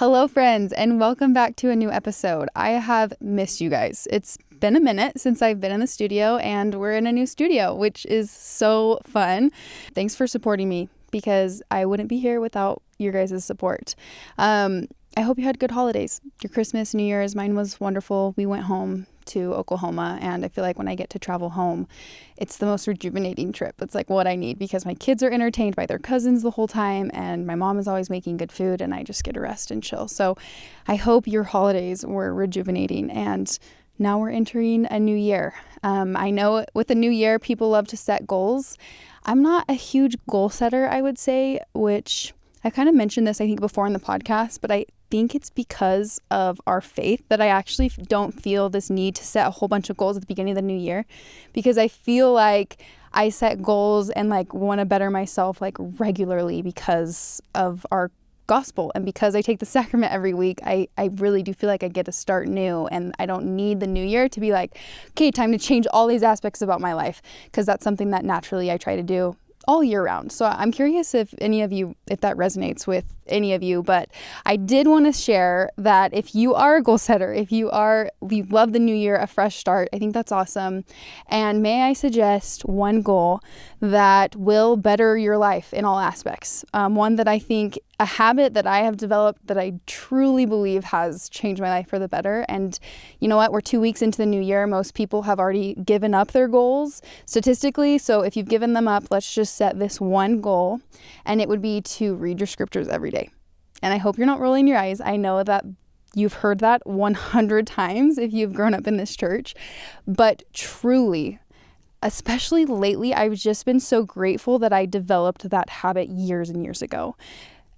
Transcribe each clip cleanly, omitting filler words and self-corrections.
Hello, friends, and welcome back to a new episode. I have missed you guys. It's been a minute since I've been in the studio, and we're in a new studio, which is so fun. Thanks for supporting me, because I wouldn't be here without your guys' support. I hope you had good holidays. Your Christmas, New Year's, mine was wonderful. We went home to Oklahoma, and I feel like when I get to travel home, it's the most rejuvenating trip. It's like what I need, because my kids are entertained by their cousins the whole time, and my mom is always making good food, and I just get to rest and chill. So I hope your holidays were rejuvenating, and now we're entering a new year. I know with a new year, people love to set goals. I'm not a huge goal setter, I would say, which I kind of mentioned this, I think, before in the podcast, but I think it's because of our faith that I actually don't feel this need to set a whole bunch of goals at the beginning of the new year, because I feel like I set goals and want to better myself regularly because of our gospel, and because I take the sacrament every week. I really do feel like I get to start new, and I don't need the new year to be like, okay, time to change all these aspects about my life, because that's something that naturally I try to do all year round. So I'm curious if that resonates with any of you, but I did want to share that if you are a goal setter, if you love the new year, a fresh start, I think that's awesome. And may I suggest one goal that will better your life in all aspects. One that I think, a habit that I have developed that I truly believe has changed my life for the better. And you know what? We're 2 weeks into the new year. Most people have already given up their goals statistically. So if you've given them up, let's just set this one goal, and it would be to read your scriptures every day. And I hope you're not rolling your eyes. I know that you've heard that 100 times if you've grown up in this church, but truly, especially lately, I've just been so grateful that I developed that habit years and years ago.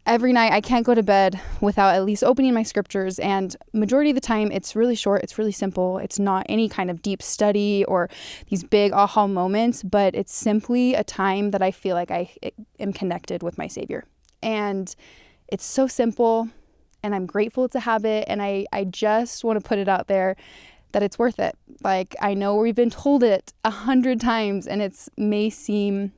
Every night I can't go to bed without at least opening my scriptures, and majority of the time it's really short, it's really simple. It's not any kind of deep study or these big aha moments, but it's simply a time that I feel like I am connected with my Savior. And it's so simple, and I'm grateful it's a habit, and I just want to put it out there that it's worth it. I know we've been told it 100 times, and it may seem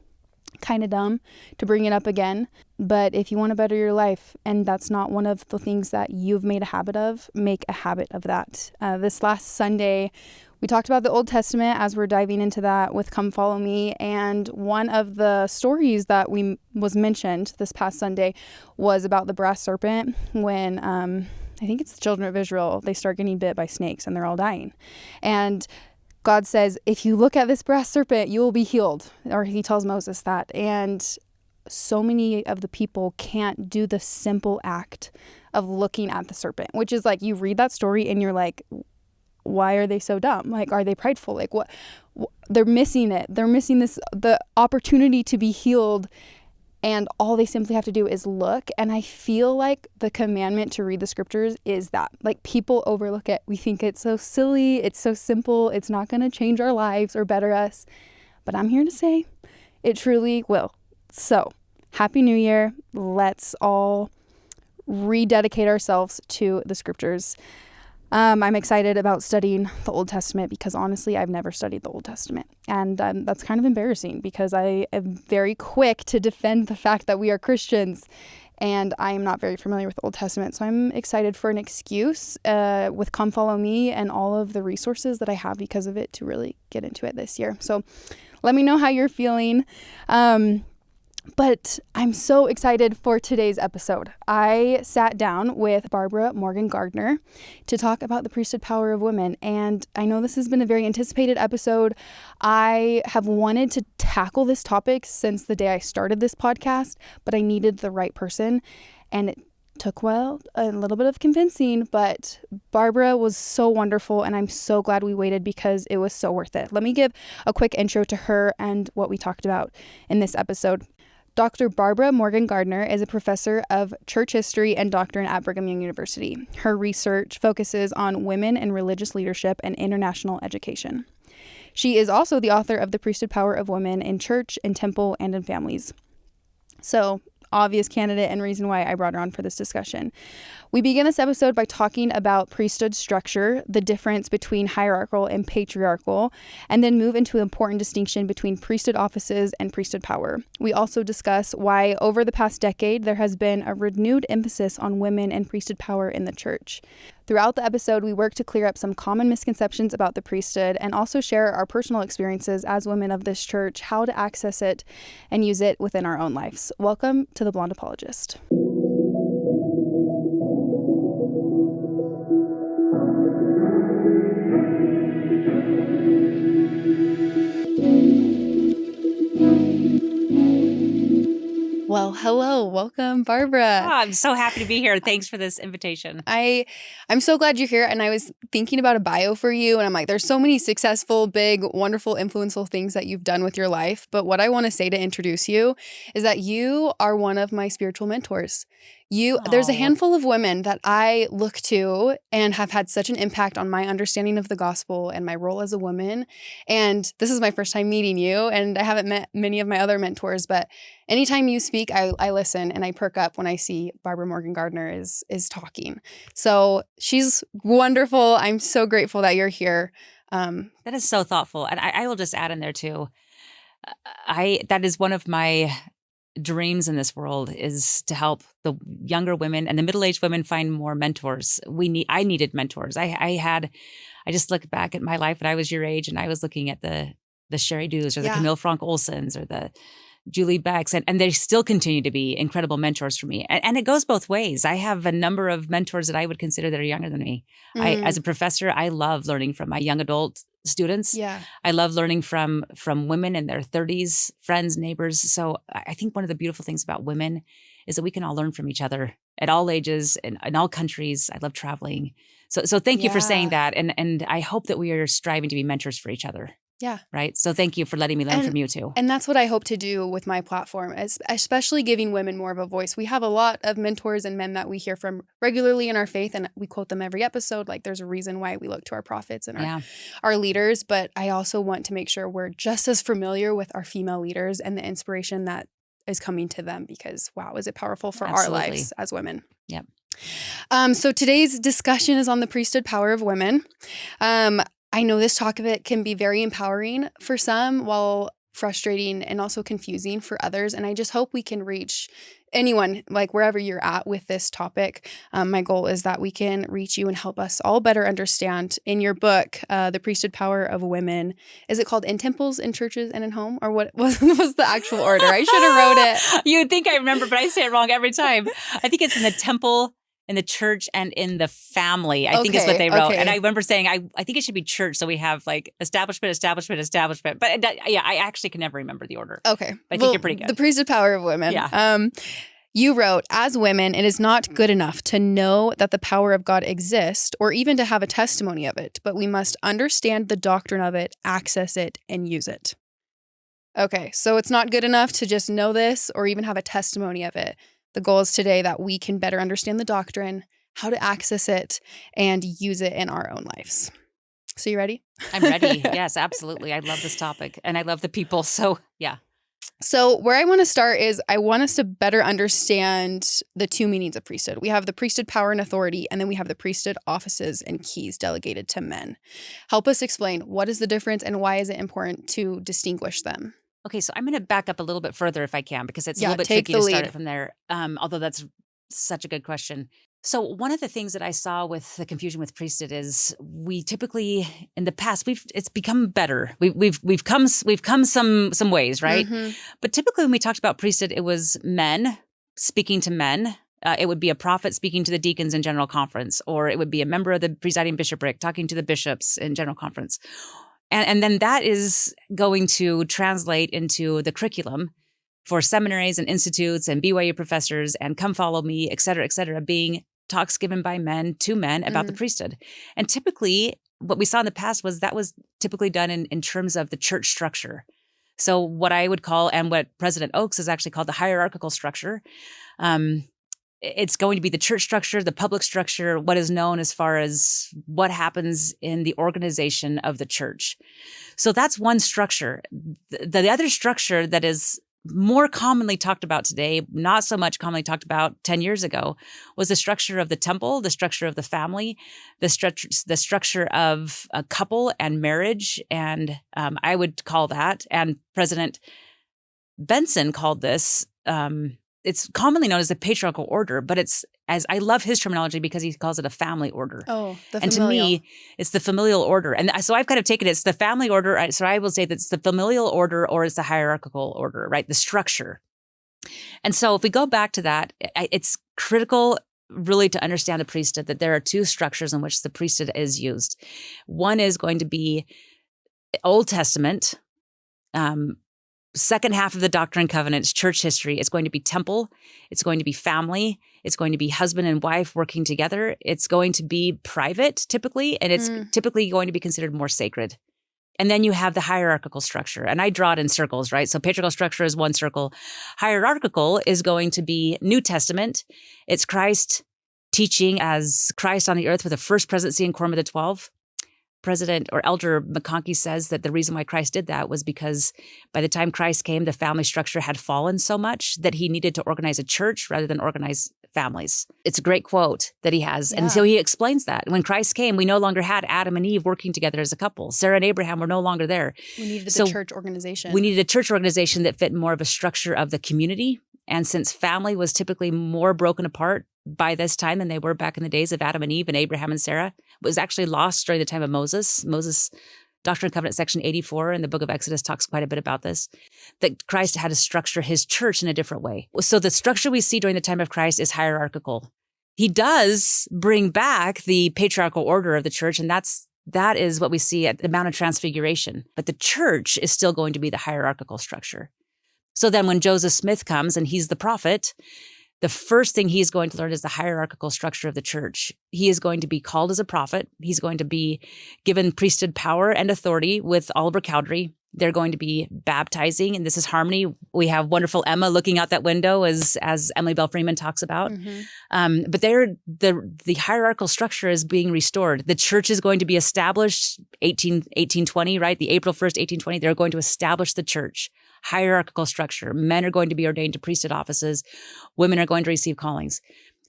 kind of dumb to bring it up again, but if you want to better your life, and that's not one of the things that you've made a habit of, make a habit of that. This last Sunday, we talked about the Old Testament as we're diving into that with Come Follow Me, and one of the stories that was mentioned this past Sunday was about the brass serpent when I think it's the children of Israel, they start getting bit by snakes and they're all dying. And God says, if you look at this brass serpent, you will be healed. Or he tells Moses that. And so many of the people can't do the simple act of looking at the serpent, which is you read that story and you're like, why are they so dumb? Are they prideful? What? They're missing it. They're missing the opportunity to be healed. And all they simply have to do is look. And I feel like the commandment to read the scriptures is that. People overlook it. We think it's so silly. It's so simple. It's not going to change our lives or better us. But I'm here to say it truly will. So, Happy New Year. Let's all rededicate ourselves to the scriptures. I'm excited about studying the Old Testament because honestly, I've never studied the Old Testament. And that's kind of embarrassing because I am very quick to defend the fact that we are Christians, and I am not very familiar with the Old Testament. So I'm excited for an excuse with Come Follow Me and all of the resources that I have because of it to really get into it this year. So let me know how you're feeling. But I'm so excited for today's episode. I sat down with Morgan Gardner to talk about the priesthood power of women. And I know this has been a very anticipated episode. I have wanted to tackle this topic since the day I started this podcast, but I needed the right person. And it took a little bit of convincing, but Barbara was so wonderful, and I'm so glad we waited because it was so worth it. Let me give a quick intro to her and what we talked about in this episode. Dr. Barbara Morgan Gardner is a professor of church history and doctrine at Brigham Young University. Her research focuses on women and religious leadership and international education. She is also the author of The Priesthood Power of Women in Church, in Temple, and in Families. So, obvious candidate and reason why I brought her on for this discussion. We begin this episode by talking about priesthood structure, the difference between hierarchical and patriarchal, and then move into an important distinction between priesthood offices and priesthood power. We also discuss why over the past decade there has been a renewed emphasis on women and priesthood power in the church. Throughout the episode, we work to clear up some common misconceptions about the priesthood and also share our personal experiences as women of this church, how to access it and use it within our own lives. Welcome to The Blonde Apologist. Well, hello. Welcome, Barbara. Oh, I'm so happy to be here. Thanks for this invitation. I'm so glad you're here. And I was thinking about a bio for you. And I'm like, there's so many successful, big, wonderful, influential things that you've done with your life. But what I want to say to introduce you is that you are one of my spiritual mentors. There's a handful of women that I look to and have had such an impact on my understanding of the gospel and my role as a woman. And this is my first time meeting you, and I haven't met many of my other mentors, but anytime you speak, I listen and I perk up when I see Barbara Morgan Gardner is talking. So she's wonderful. I'm so grateful that you're here. That is so thoughtful. And I will just add in there too, that is one of my dreams in this world, is to help the younger women and the middle-aged women find more mentors. I needed mentors. I just look back at my life when I was your age, and I was looking at the Sherry Dews or the Camille Frank Olsons or the Julie Becks, and they still continue to be incredible mentors for me. And it goes both ways. I have a number of mentors that I would consider that are younger than me. As a professor, I love learning from my young adult students. Yeah. I love learning from women in their 30s, friends, neighbors. So I think one of the beautiful things about women is that we can all learn from each other at all ages and in all countries. I love traveling. So thank you for saying that. And I hope that we are striving to be mentors for each other. Yeah. Right. So thank you for letting me learn from you too. And that's what I hope to do with my platform, especially giving women more of a voice. We have a lot of mentors and men that we hear from regularly in our faith, and we quote them every episode. Like, there's a reason why we look to our prophets and our leaders. But I also want to make sure we're just as familiar with our female leaders and the inspiration that is coming to them, because wow, is it powerful for our lives as women. Yep. So today's discussion is on the priesthood power of women. I know this topic can be very empowering for some, while frustrating and also confusing for others. And I just hope we can reach anyone, like wherever you're at with this topic. My goal is that we can reach you and help us all better understand. In your book, The Priesthood Power of Women, is it called In Temples, in Churches, and in Home? Or what was the actual order? I should have wrote it. You would think I remember, but I say it wrong every time. I think it's in the temple, in the church, and in the family, I think is what they wrote. And I remember saying, I think it should be church. So we have like establishment. But I actually can never remember the order. Okay. But I think you're pretty good. The priesthood power of women. Yeah. You wrote, as women, it is not good enough to know that the power of God exists or even to have a testimony of it, but we must understand the doctrine of it, access it, and use it. Okay. So it's not good enough to just know this or even have a testimony of it. The goal is today that we can better understand the doctrine, how to access it, and use it in our own lives. So you ready? I'm ready. Yes, absolutely. I love this topic and I love the people. So yeah. So where I want to start is I want us to better understand the two meanings of priesthood. We have the priesthood power and authority, and then we have the priesthood offices and keys delegated to men. Help us explain, what is the difference and why is it important to distinguish them? Okay, so I'm going to back up a little bit further if I can, because it's a little bit tricky to start it from there, although that's such a good question. So one of the things that I saw with the confusion with priesthood is we typically, in the past, it's become better. We've come some ways, right? Mm-hmm. But typically when we talked about priesthood, it was men speaking to men. It would be a prophet speaking to the deacons in general conference, or it would be a member of the presiding bishopric talking to the bishops in general conference. And then that is going to translate into the curriculum for seminaries and institutes and BYU professors and come follow me, et cetera, being talks given by men to men about the priesthood. And typically what we saw in the past was that was typically done in terms of the church structure. So what I would call, and what President Oakes has actually called, the hierarchical structure, it's going to be the church structure, the public structure, what is known as far as what happens in the organization of the church. So that's one structure. The other structure that is more commonly talked about today, not so much commonly talked about 10 years ago, was the structure of the temple, the structure of the family, the structure of a couple and marriage. And I would call that, and President Benson called this, it's commonly known as the patriarchal order, but as I love his terminology because he calls it a family order. Oh, the familial. And to me, it's the familial order. And so I've kind of taken it's the family order. So I will say that it's the familial order or it's the hierarchical order, right? The structure. And so if we go back to that, it's critical really to understand the priesthood, that there are two structures in which the priesthood is used. One is going to be Old Testament, second half of the Doctrine and Covenants, church history. It's going to be temple. It's going to be family. It's going to be husband and wife working together. It's going to be private typically, and it's typically going to be considered more sacred. And then you have the hierarchical structure. And I draw it in circles, right? So patriarchal structure is one circle. Hierarchical is going to be New Testament. It's Christ teaching as Christ on the earth with the first presidency and quorum of the 12. President or Elder McConkie says that the reason why Christ did that was because by the time Christ came, the family structure had fallen so much that he needed to organize a church rather than organize families. It's a great quote that he has. Yeah. And so he explains that. When Christ came, we no longer had Adam and Eve working together as a couple. Sarah and Abraham were no longer there. We needed the church organization. We needed a church organization that fit more of a structure of the community. And since family was typically more broken apart by this time than they were back in the days of Adam and Eve and Abraham and Sarah, it was actually lost during the time of Moses. Moses, Doctrine and Covenants, section 84 in the book of Exodus talks quite a bit about this, that Christ had to structure his church in a different way. So the structure we see during the time of Christ is hierarchical. He does bring back the patriarchal order of the church, and that is what we see at the Mount of Transfiguration. But the church is still going to be the hierarchical structure. So then when Joseph Smith comes and he's the prophet, the first thing he's going to learn is the hierarchical structure of the church. He is going to be called as a prophet. He's going to be given priesthood power and authority with Oliver Cowdery. They're going to be baptizing, and this is harmony. We have wonderful Emma looking out that window as Emily Bell Freeman talks about. Mm-hmm. But the hierarchical structure is being restored. The church is going to be established 1820, right? The April 1st, 1820, they're going to establish the church. Hierarchical structure. Men are going to be ordained to priesthood offices. Women are going to receive callings.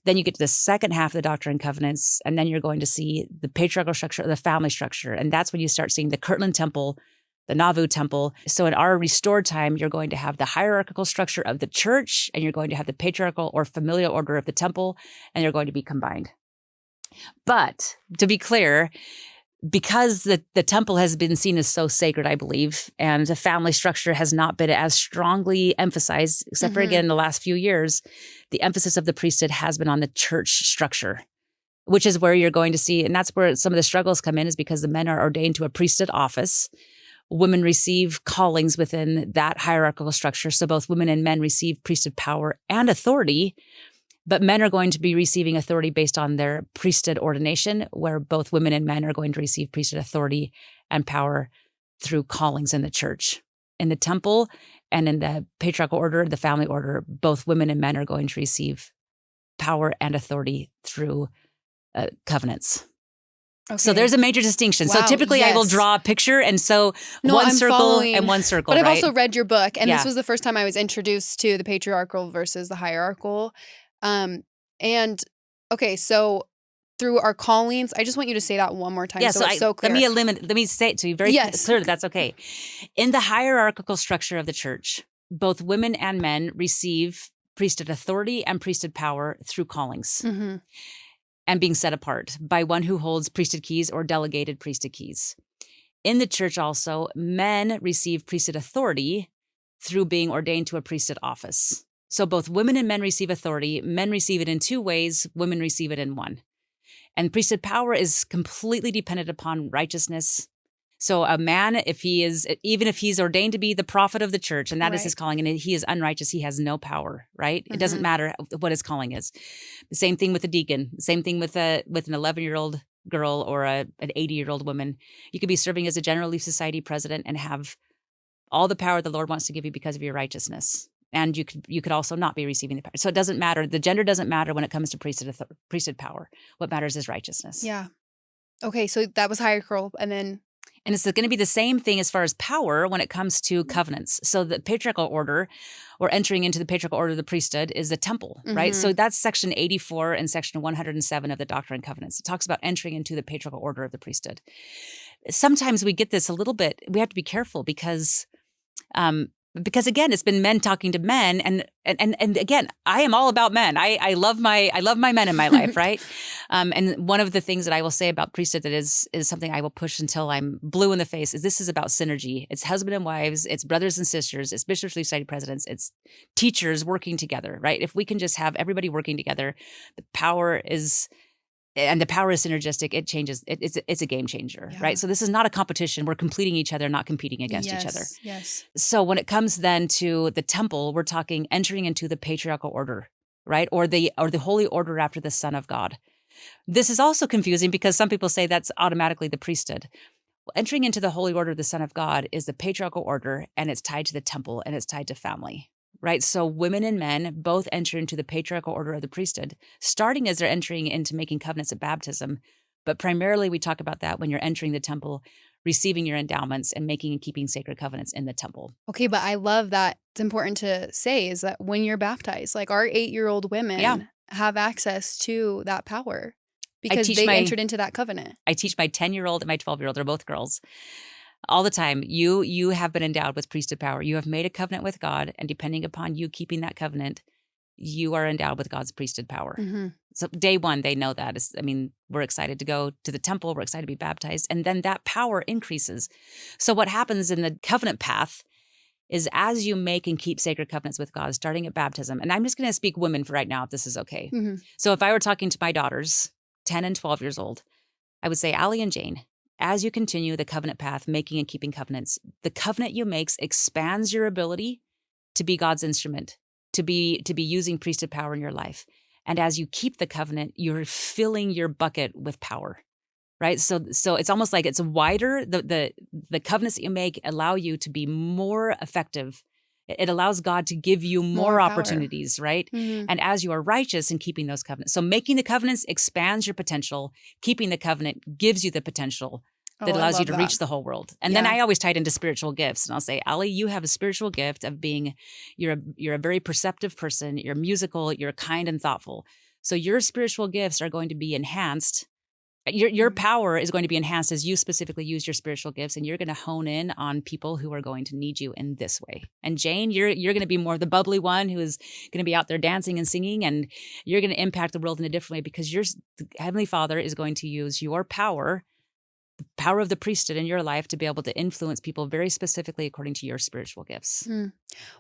Then you get to the second half of the Doctrine and Covenants, and then you're going to see the patriarchal structure, the family structure. And that's when you start seeing the Kirtland Temple, the Nauvoo Temple. So in our restored time, you're going to have the hierarchical structure of the church, and you're going to have the patriarchal or familial order of the temple, and they're going to be combined. But to be clear, because the temple has been seen as so sacred, I believe, and the family structure has not been as strongly emphasized, except for, again, in the last few years, the emphasis of the priesthood has been on the church structure, which is where you're going to see, and that's where some of the struggles come in, is because the men are ordained to a priesthood office. Women receive callings within that hierarchical structure. So both women and men receive priesthood power and authority. But men are going to be receiving authority based on their priesthood ordination, where both women and men are going to receive priesthood authority and power through callings in the church. In the temple and in the patriarchal order, the family order, both women and men are going to receive power and authority through covenants. Okay. So there's a major distinction. Wow, so typically I will draw a picture, and so one circle and one circle, But I've right? also read your book, and this was the first time I was introduced to the patriarchal versus the hierarchical. And okay, so through our callings, I just want you to say that one more time. Yeah, so it's so clear. Let me say it to you very clearly. That's okay. In the hierarchical structure of the church, both women and men receive priesthood authority and priesthood power through callings and being set apart by one who holds priesthood keys or delegated priesthood keys. In the church also, men receive priesthood authority through being ordained to a priesthood office. So both women and men receive authority. Men receive it in two ways. Women receive it in one. And priesthood power is completely dependent upon righteousness. So a man, even if he's ordained to be the prophet of the church, and that is his calling, and he is unrighteous, he has no power, right? It doesn't matter what his calling is. The same thing with a deacon. Same thing with an 11-year-old girl or an 80-year-old woman. You could be serving as a General Relief Society president and have all the power the Lord wants to give you because of your righteousness. And you could also not be receiving the power. So it doesn't matter. The gender doesn't matter when it comes to priesthood power. What matters is righteousness. Yeah. Okay, so that was hierarchical, and then And it's going to be the same thing as far as power when it comes to covenants. So the patriarchal order, or entering into the patriarchal order of the priesthood, is the temple, right? So that's section 84 and section 107 of the Doctrine and Covenants. It talks about entering into the patriarchal order of the priesthood. Sometimes we get this a little bit, we have to be careful because again, it's been men talking to men, and again, I am all about men. I love my men in my life, right? And one of the things that I will say about priesthood that is something I will push until I'm blue in the face is this is about synergy. It's husband and wives, it's brothers and sisters, it's bishops, society presidents, it's teachers working together, right? If we can just have everybody working together, the power is synergistic. It changes. It's a game changer, right? So this is not a competition. We're completing each other, not competing against each other. Yes. So when it comes then to the temple, we're talking entering into the patriarchal order, right? Or the holy order after the Son of God. This is also confusing because some people say that's automatically the priesthood. Well, entering into the holy order of the Son of God is the patriarchal order, and it's tied to the temple, and it's tied to family. Right? So women and men both enter into the patriarchal order of the priesthood, starting as they're entering into making covenants at baptism. But primarily we talk about that when you're entering the temple, receiving your endowments, and making and keeping sacred covenants in the temple. Okay, but I love that. It's important to say is that when you're baptized, like our 8-year-old women have access to that power because they entered into that covenant. I teach my 10-year-old and my 12-year-old, they're both girls, all the time. You have been endowed with priesthood power. You have made a covenant with God, and depending upon you keeping that covenant, you are endowed with God's priesthood power. So day one, they know that. We're excited to go to the temple. We're excited to be baptized. And then that power increases. So what happens in the covenant path is as you make and keep sacred covenants with God, starting at baptism, and I'm just going to speak women for right now, if this is okay. So if I were talking to my daughters, 10 and 12 years old, I would say, Allie and Jane, as you continue the covenant path, making and keeping covenants, the covenant you make expands your ability to be God's instrument, to be using priesthood power in your life. And as you keep the covenant, you're filling your bucket with power, right? So it's almost like it's wider. The covenants that you make allow you to be more effective. It allows God to give you more opportunities, right? And as you are righteous in keeping those covenants. So making the covenants expands your potential. Keeping the covenant gives you the potential that allows you to reach the whole world. And then I always tie it into spiritual gifts. And I'll say, Allie, you have a spiritual gift of being, you're a very perceptive person. You're musical, you're kind and thoughtful. So your spiritual gifts are going to be enhanced. Your power is going to be enhanced as you specifically use your spiritual gifts, and you're going to hone in on people who are going to need you in this way. And Jane, you're going to be more the bubbly one who is going to be out there dancing and singing, and you're going to impact the world in a different way because the Heavenly Father is going to use your power, the power of the priesthood in your life, to be able to influence people very specifically according to your spiritual gifts.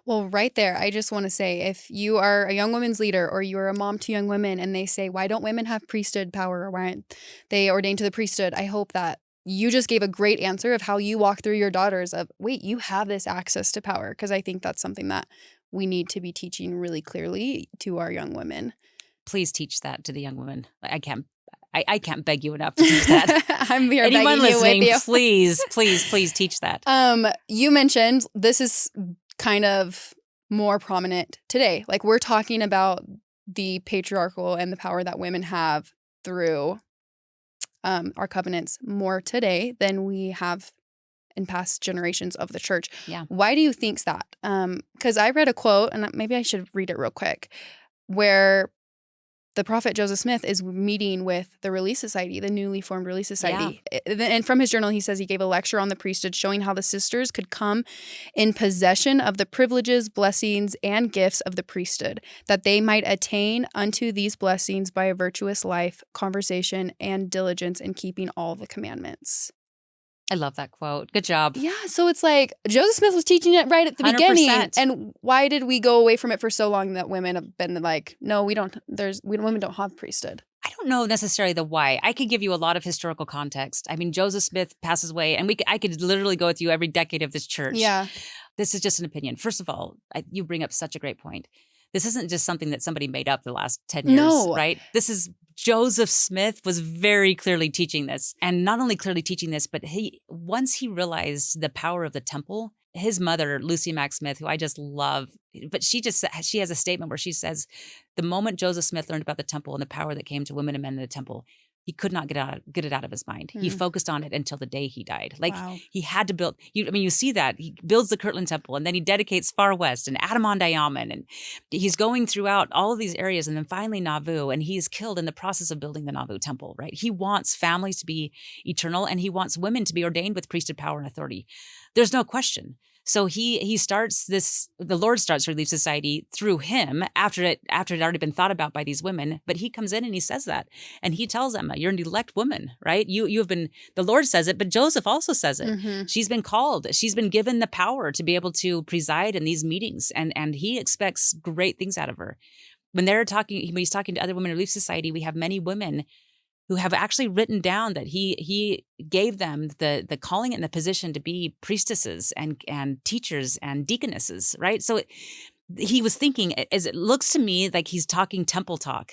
Well, right there, I just want to say, if you are a young women's leader or you're a mom to young women and they say, why don't women have priesthood power, or why aren't they ordained to the priesthood? I hope that you just gave a great answer of how you walk through your daughters of, wait, you have this access to power. Because I think that's something that we need to be teaching really clearly to our young women. Please teach that to the young women. I can't beg you enough to teach that. I'm here Anyone begging listening, you with you. please teach that. You mentioned this is kind of more prominent today. Like we're talking about the patriarchal and the power that women have through our covenants more today than we have in past generations of the church. Yeah. Why do you think that? Because I read a quote, and maybe I should read it real quick, where the prophet Joseph Smith is meeting with the Relief Society, the newly formed Relief Society. And from his journal, he says he gave a lecture on the priesthood showing how the sisters could come in possession of the privileges, blessings, and gifts of the priesthood, that they might attain unto these blessings by a virtuous life, conversation, and diligence in keeping all the commandments. I love that quote. Good job. Yeah, so it's like Joseph Smith was teaching it right at the 100%. Beginning. And why did we go away from it for so long that women have been like, no, women don't have priesthood? I don't know necessarily the why. I could give you a lot of historical context. I mean, Joseph Smith passes away, and I could literally go with you every decade of this church. Yeah. This is just an opinion. First of all, you bring up such a great point. This isn't just something that somebody made up the last 10 years, right? Joseph Smith was very clearly teaching this. And not only clearly teaching this, but once he realized the power of the temple, his mother, Lucy Mack Smith, who I just love, but she has a statement where she says, the moment Joseph Smith learned about the temple and the power that came to women and men in the temple, he could not get it out of his mind. He focused on it until the day he died. Like he had to build, you see that. He builds the Kirtland Temple, and then he dedicates Far West and Adamon-Diamond, and he's going throughout all of these areas, and then finally Nauvoo, and he's killed in the process of building the Nauvoo Temple, right? He wants families to be eternal, and he wants women to be ordained with priesthood power and authority. There's no question. So he starts this, the Lord starts Relief Society through him after it had already been thought about by these women. But he comes in and he says that. And he tells Emma, you're an elect woman, right? You have been, the Lord says it, but Joseph also says it. She's been called. She's been given the power to be able to preside in these meetings. And he expects great things out of her. When he's talking to other women in Relief Society, we have many women who have actually written down that he gave them the calling and the position to be priestesses and teachers and deaconesses, right? So he was thinking, as it looks to me like he's talking temple talk.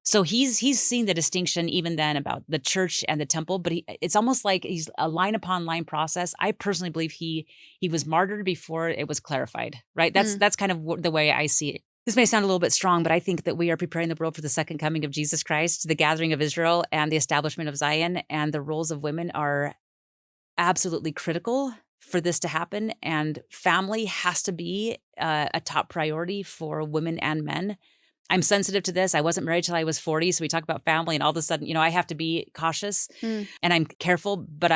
So he's seeing the distinction even then about the church and the temple, but it's almost like he's a line upon line process. I personally believe he was martyred before it was clarified, right? That's kind of the way I see it. This may sound a little bit strong, but I think that we are preparing the world for the second coming of Jesus Christ, the gathering of Israel, and the establishment of Zion. And the roles of women are absolutely critical for this to happen. And family has to be a top priority for women and men. I'm sensitive to this. I wasn't married till I was 40. So we talk about family, and all of a sudden, I have to be cautious and I'm careful, but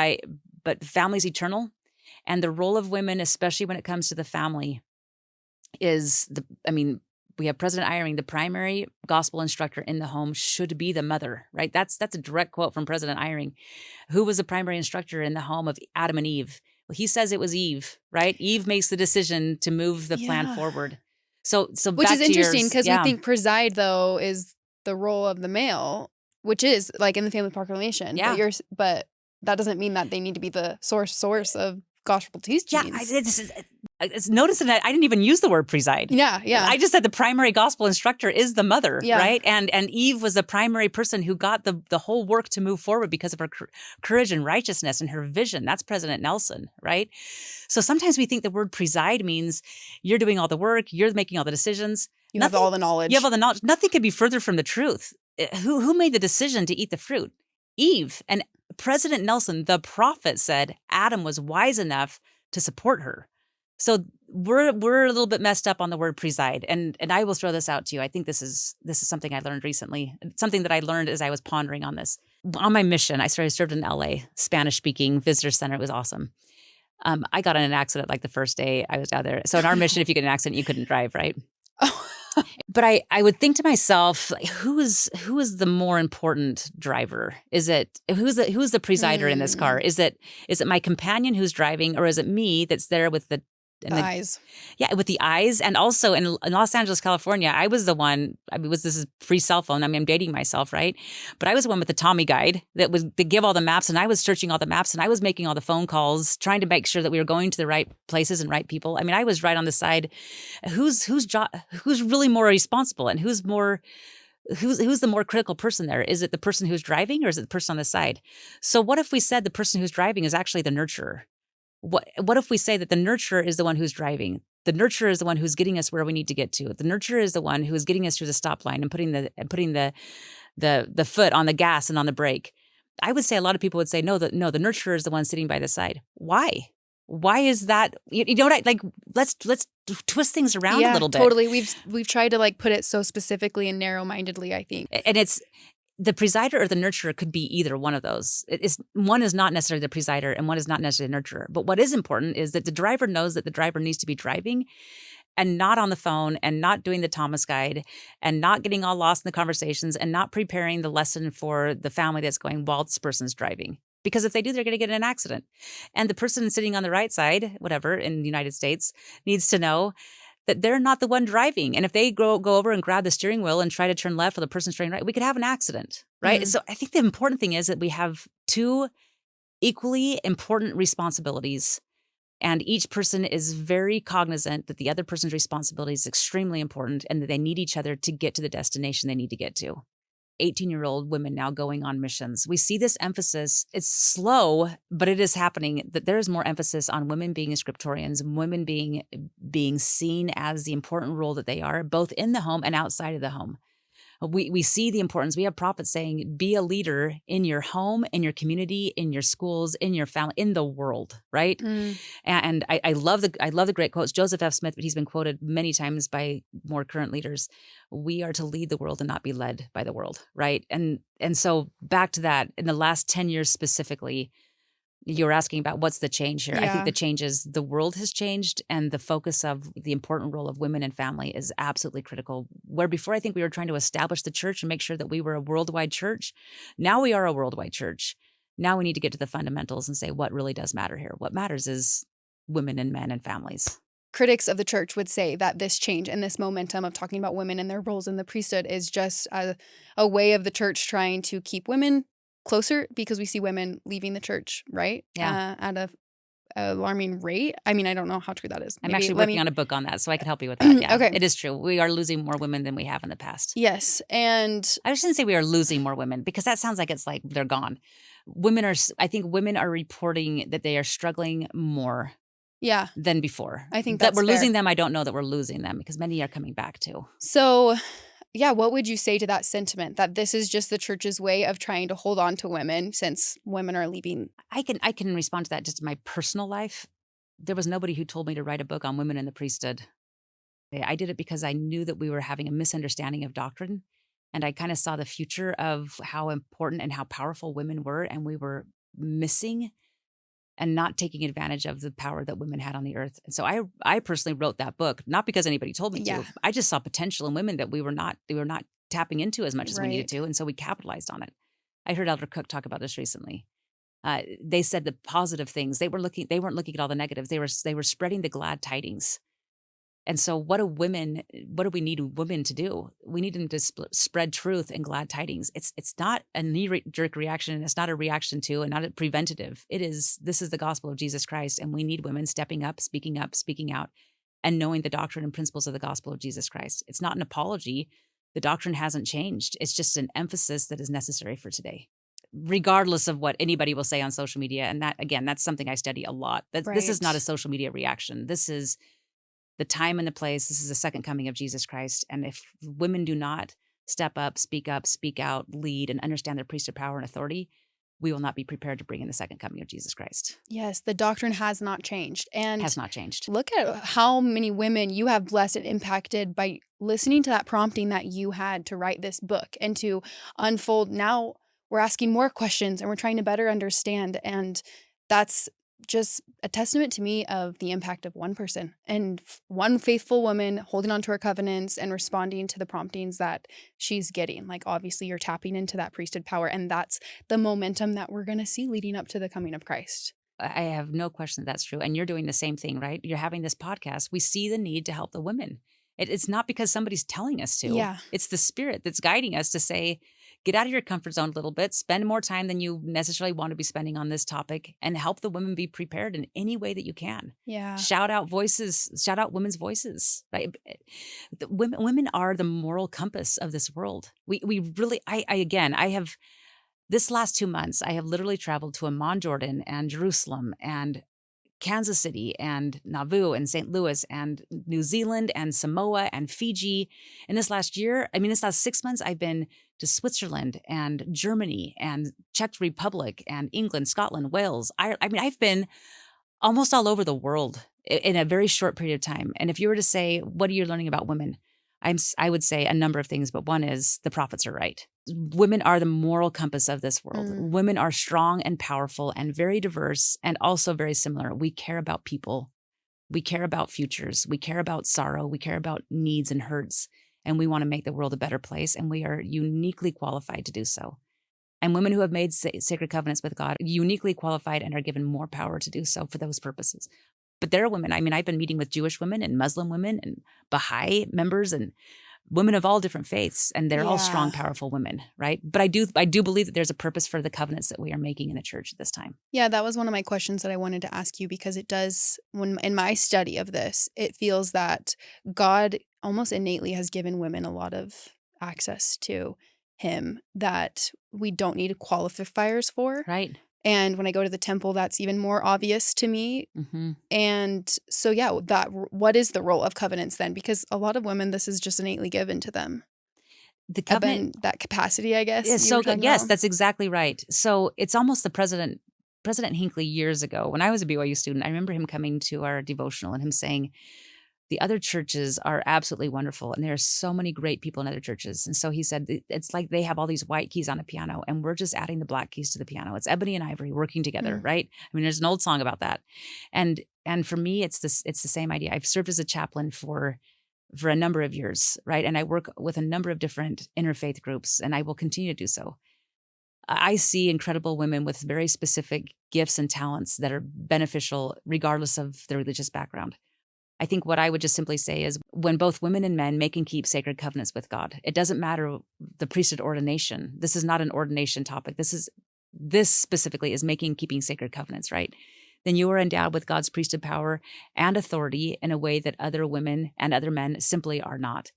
family's eternal. And the role of women, especially when it comes to the family, is we have President Eyring, the primary gospel instructor in the home should be the mother, right? That's a direct quote from President Eyring, who was the primary instructor in the home of Adam and Eve. Well, he says it was Eve, right? Eve makes the decision to move the plan forward. So which is interesting because we think preside, though, is the role of the male, which is like in the family proclamation. Yeah. But that doesn't mean that they need to be the source of gospel teachings. Yeah, it's noticing that I didn't even use the word preside. Yeah. I just said the primary gospel instructor is the mother, right? And Eve was the primary person who got the whole work to move forward because of her courage and righteousness and her vision. That's President Nelson, right? So sometimes we think the word preside means you're doing all the work, you're making all the decisions. You have all the knowledge. You have all the knowledge. Nothing could be further from the truth. Who made the decision to eat the fruit? Eve. And President Nelson, the prophet, said Adam was wise enough to support her. So we're a little bit messed up on the word preside. And I will throw this out to you. I think this is something I learned recently, something that I learned as I was pondering on this. On my mission, I served in LA, Spanish-speaking visitor center. It was awesome. I got in an accident like the first day I was out there. So in our mission, if you get in an accident, you couldn't drive, right? But I would think to myself, like, who is the more important driver? Is it who's the presider in this car? Is it my companion who's driving, or is it me that's there with the eyes? Yeah, with the eyes. And also in Los Angeles, California, I was the one. This is pre-cell phone. I'm dating myself, right? But I was the one with the Tommy guide that give all the maps, and I was searching all the maps, and I was making all the phone calls, trying to make sure that we were going to the right places and right people. I was right on the side. Who's really more responsible, and who's the more critical person there? Is it the person who's driving, or is it the person on the side? So what if we said the person who's driving is actually the nurturer? What if we say that the nurturer is the one who's driving? The nurturer is the one who's getting us where we need to get to. The nurturer is the one who is getting us through the stop line and putting the foot on the gas and on the brake. I would say a lot of people would say, no, the nurturer is the one sitting by the side. Why? Why is that? You know what? Let's twist things around a little bit. Totally. We've tried to put it so specifically and narrow-mindedly, I think. And it's the presider or the nurturer could be either one of those. One is not necessarily the presider and one is not necessarily the nurturer. But what is important is that the driver knows that the driver needs to be driving and not on the phone and not doing the Thomas guide and not getting all lost in the conversations and not preparing the lesson for the family that's going while this person's driving. Because if they do, they're going to get in an accident. And the person sitting on the right side, whatever, in the United States, needs to know that they're not the one driving. And if they go over and grab the steering wheel and try to turn left while the person's turning right, we could have an accident, right? Mm-hmm. So I think the important thing is that we have two equally important responsibilities, and each person is very cognizant that the other person's responsibility is extremely important and that they need each other to get to the destination they need to get to. 18-year-old women now going on missions. We see this emphasis. It's slow, but it is happening, that there is more emphasis on women being scriptorians, women being seen as the important role that they are, both in the home and outside of the home. We see the importance. We have prophets saying, be a leader in your home, in your community, in your schools, in your family, in the world, right? And I love the great quotes. Joseph F. Smith, but he's been quoted many times by more current leaders. We are to lead the world and not be led by the world, right? And so back to that, in the last 10 years specifically, you're asking about what's the change here. I think the change is the world has changed, and the focus of the important role of women and family is absolutely critical. Where before I think we were trying to establish the church and make sure that we were a worldwide church, now we are a worldwide church. Now we need to get to the fundamentals and say what really does matter here. What matters is women and men and families. Critics of the church would say that this change and this momentum of talking about women and their roles in the priesthood is just a way of the church trying to keep women closer, because we see women leaving the church, right? Yeah. At a alarming rate. I mean, I don't know how true that is. I'm actually working on a book on that, so I can help you with that. Yeah. Okay. It is true. We are losing more women than we have in the past. Yes. And I shouldn't say we are losing more women, because that sounds like it's like they're gone. I think women are reporting that they are struggling more than before. I think that's that we're fair. losing them. I don't know that we're losing them, because many are coming back too. So yeah, what would you say to that sentiment, that this is just the church's way of trying to hold on to women since women are leaving? I can respond to that just in my personal life. There was nobody who told me to write a book on women in the priesthood. I did it because I knew that we were having a misunderstanding of doctrine, and I kind of saw the future of how important and how powerful women were, and we were missing and not taking advantage of the power that women had on the earth. And so I personally wrote that book, not because anybody told me to. I just saw potential in women that we were not tapping into as much as we needed to. And so we capitalized on it. I heard Elder Cook talk about this recently. They said the positive things. They weren't looking at all the negatives. They were spreading the glad tidings. And so what do we need women to do? We need them to spread truth and glad tidings. It's not a knee-jerk reaction, and it's not a reaction to, and not a preventative. This is the gospel of Jesus Christ, and we need women stepping up, speaking out, and knowing the doctrine and principles of the gospel of Jesus Christ. It's not an apology. The doctrine hasn't changed. It's just an emphasis that is necessary for today, regardless of what anybody will say on social media. And that, again, that's something I study a lot. This is not a social media reaction. This is the time and the place. This is the second coming of Jesus Christ. And if women do not step up, speak out, lead, and understand their priesthood power and authority, we will not be prepared to bring in the second coming of Jesus Christ. Yes, the doctrine has not changed. And has not changed. Look at how many women you have blessed and impacted by listening to that prompting that you had to write this book and to unfold. Now we're asking more questions and we're trying to better understand. And that's just a testament to me of the impact of one person and one faithful woman holding on to her covenants and responding to the promptings that she's getting. Like, obviously you're tapping into that priesthood power, and that's the momentum that we're going to see leading up to the coming of Christ. I have no question that's true. And you're doing the same thing, right? You're having this podcast. We see the need to help the women. It's not because somebody's telling us to. Yeah. It's the Spirit that's guiding us to say, get out of your comfort zone a little bit, spend more time than you necessarily want to be spending on this topic, and help the women be prepared in any way that you can. Yeah. Shout out women's voices, right? Women are the moral compass of this world. We really, I have, this last 2 months, I have literally traveled to Amman, Jordan, and Jerusalem, and Kansas City, and Nauvoo, and St. Louis, and New Zealand, and Samoa, and Fiji. In this last 6 months, I've been to Switzerland, and Germany, and Czech Republic, and England, Scotland, Wales. I've been almost all over the world in a very short period of time. And if you were to say, what are you learning about women? I would say a number of things, but one is the prophets are right. Women are the moral compass of this world. Women are strong and powerful and very diverse, and also very similar. We care about people. We care about futures. We care about sorrow. We care about needs and hurts. And we want to make the world a better place. And we are uniquely qualified to do so. And women who have made sacred covenants with God are uniquely qualified and are given more power to do so for those purposes. But there are women, I've been meeting with Jewish women and Muslim women and Baha'i members and women of all different faiths, and they're all strong, powerful women, right? But I do believe that there's a purpose for the covenants that we are making in the church at this time. Yeah, that was one of my questions that I wanted to ask you, because it does, when in my study of this, it feels that God almost innately has given women a lot of access to him that we don't need qualifiers for. Right. And when I go to the temple, that's even more obvious to me. Mm-hmm. And so, yeah, what is the role of covenants then? Because a lot of women, this is just innately given to them. the covenant, that capacity, I guess. Is so good. Yes, that's exactly right. So it's almost the President Hinckley years ago, when I was a BYU student, I remember him coming to our devotional and him saying, the other churches are absolutely wonderful, and there are so many great people in other churches. And so he said, it's like they have all these white keys on a piano, and we're just adding the black keys to the piano. It's ebony and ivory working together, right? I mean, there's an old song about that. And for me, it's the same idea. I've served as a chaplain for a number of years, right? And I work with a number of different interfaith groups, and I will continue to do so. I see incredible women with very specific gifts and talents that are beneficial regardless of their religious background. I think what I would just simply say is when both women and men make and keep sacred covenants with God, it doesn't matter the priesthood ordination. This is not an ordination topic. This specifically is keeping sacred covenants, right? Then you are endowed with God's priesthood power and authority in a way that other women and other men simply are not.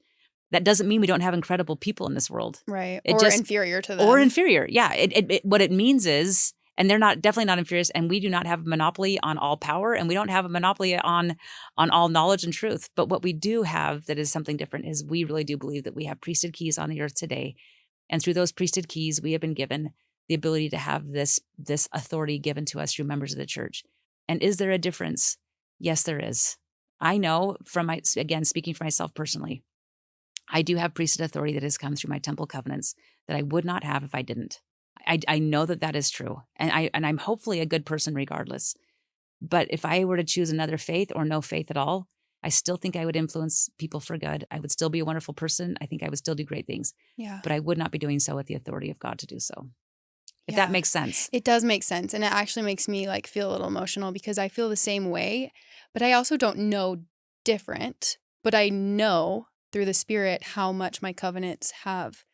That doesn't mean we don't have incredible people in this world. Right. Inferior to them. Or inferior. Yeah. What it means is, and they're definitely not inferior, and we do not have a monopoly on all power, and we don't have a monopoly on all knowledge and truth. But what we do have that is something different is we really do believe that we have priesthood keys on the earth today. And through those priesthood keys, we have been given the ability to have this authority given to us through members of the church. And is there a difference? Yes, there is. I know again, speaking for myself personally, I do have priesthood authority that has come through my temple covenants that I would not have if I didn't. I know that is true. And I'm hopefully a good person regardless. But if I were to choose another faith or no faith at all, I still think I would influence people for good. I would still be a wonderful person. I think I would still do great things. Yeah. But I would not be doing so with the authority of God to do so. If that makes sense. It does make sense. And it actually makes me feel a little emotional because I feel the same way, but I also don't know different, but I know through the Spirit how much my covenants have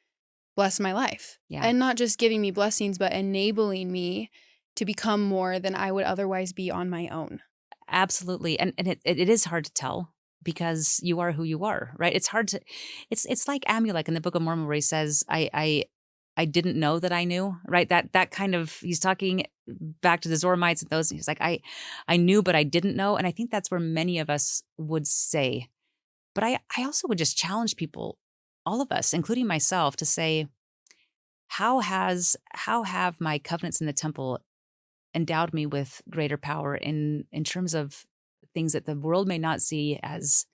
blessed my life. Yeah. And not just giving me blessings, but enabling me to become more than I would otherwise be on my own. Absolutely. And it is hard to tell because you are who you are, right? It's hard to, it's like Amulek in the Book of Mormon where he says, I didn't know that I knew, right? That kind of, he's talking back to the Zoramites and those, and he's like, I knew, but I didn't know. And I think that's where many of us would say, but I also would just challenge people, all of us, including myself, to say, how have my covenants in the temple endowed me with greater power in terms of things that the world may not see as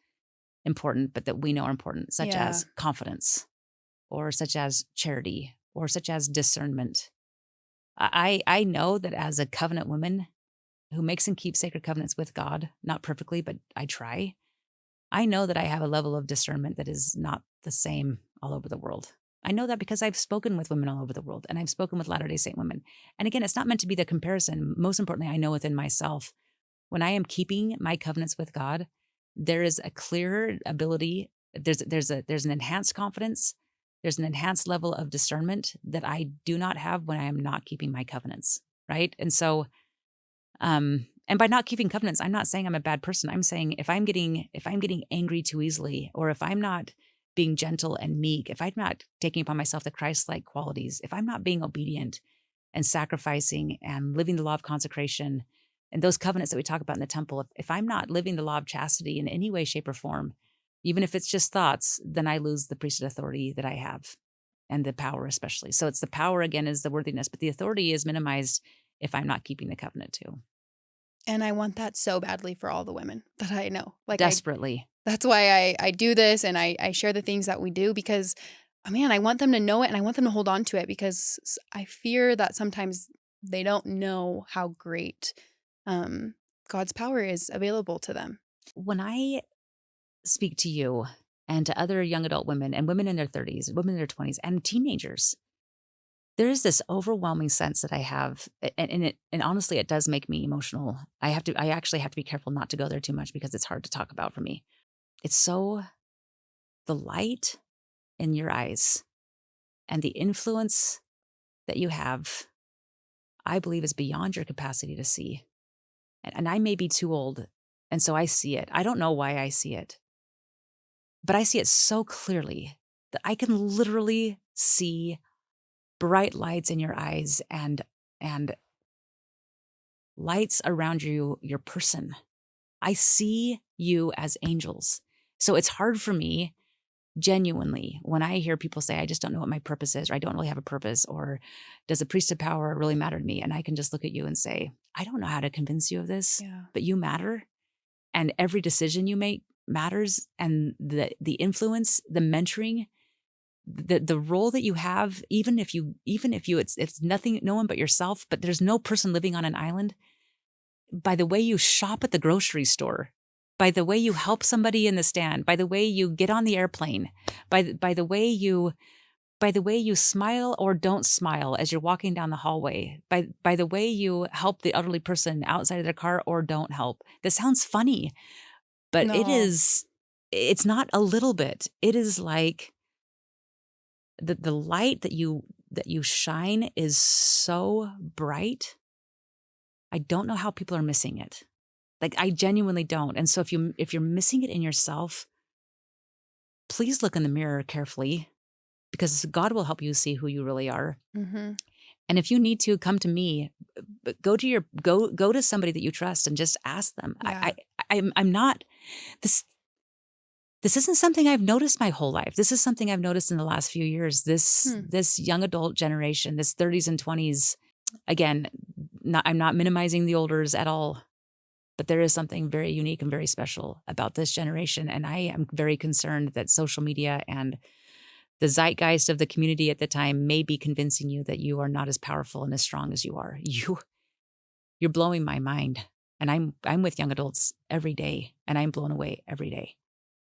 important, but that we know are important, such as confidence, or such as charity, or such as discernment. I know that as a covenant woman who makes and keeps sacred covenants with God, not perfectly, but I try, I know that I have a level of discernment that is not the same all over the world. I know that because I've spoken with women all over the world, and I've spoken with Latter-day Saint women. And again, it's not meant to be the comparison. Most importantly, I know within myself, when I am keeping my covenants with God, there is a clearer ability. There's an enhanced confidence. There's an enhanced level of discernment that I do not have when I am not keeping my covenants, right? And so, and by not keeping covenants, I'm not saying I'm a bad person. I'm saying if I'm getting angry too easily, or if I'm not being gentle and meek, if I'm not taking upon myself the Christ-like qualities, if I'm not being obedient and sacrificing and living the law of consecration and those covenants that we talk about in the temple, if I'm not living the law of chastity in any way, shape, or form, even if it's just thoughts, then I lose the priesthood authority that I have and the power especially. So it's the power, again, is the worthiness, but the authority is minimized if I'm not keeping the covenant too. And I want that so badly for all the women that I know. Desperately. That's why I do this, and I share the things that we do because, man, I want them to know it and I want them to hold on to it because I fear that sometimes they don't know how great God's power is available to them. When I speak to you and to other young adult women and women in their 30s, women in their 20s, and teenagers, there is this overwhelming sense that I have, and honestly, it does make me emotional. I actually have to be careful not to go there too much because it's hard to talk about for me. It's so, the light in your eyes and the influence that you have, I believe, is beyond your capacity to see. And I may be too old, and so I see it. I don't know why I see it, but I see it so clearly that I can literally see bright lights in your eyes and lights around you, your person. I see you as angels. So it's hard for me genuinely, when I hear people say, I just don't know what my purpose is, or I don't really have a purpose, or does the priesthood power really matter to me? And I can just look at you and say, I don't know how to convince you of this, but you matter. And every decision you make matters. And the influence, the mentoring, the role that you have, even if it's nothing, no one but yourself, but there's no person living on an island. By the way you shop at the grocery store, by the way you help somebody in the stand, by the way you get on the airplane, by the way you smile or don't smile as you're walking down the hallway, by the way you help the elderly person outside of their car or don't help. This sounds funny, but it's not a little bit. It is like the light that you shine is so bright. I don't know how people are missing it. Like, I genuinely don't. And so if you're missing it in yourself, please look in the mirror carefully, because God will help you see who you really are. Mm-hmm. And if you need to, come to me, but go to somebody that you trust and just ask them. Yeah. I'm not this. This isn't something I've noticed my whole life. This is something I've noticed in the last few years. This young adult generation, this 30s and 20s. Again, I'm not minimizing the olders at all. But there is something very unique and very special about this generation. And I am very concerned that social media and the zeitgeist of the community at the time may be convincing you that you are not as powerful and as strong as you are. You're blowing my mind. And I'm with young adults every day, and I'm blown away every day.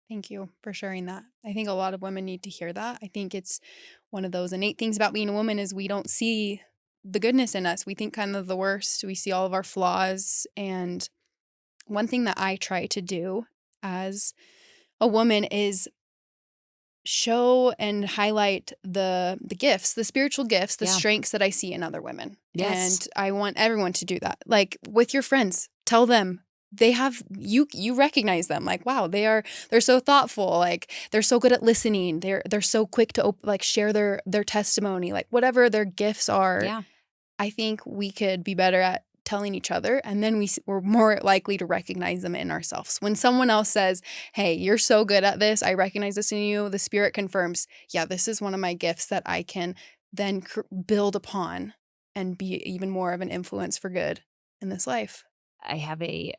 Thank you for sharing that. I think a lot of women need to hear that. I think it's one of those innate things about being a woman is we don't see the goodness in us. We think kind of the worst. We see all of our flaws. And one thing that I try to do as a woman is show and highlight the gifts, the spiritual gifts, the strengths that I see in other women. Yes. And I want everyone to do that. Like with your friends, tell them they have you recognize them. Like, wow, they're so thoughtful. Like they're so good at listening. They're so quick to share their testimony, like whatever their gifts are. Yeah. I think we could be better at telling each other, and then we're more likely to recognize them in ourselves. When someone else says, hey, you're so good at this, I recognize this in you, the Spirit confirms, yeah, this is one of my gifts that I can then build upon and be even more of an influence for good in this life. I have a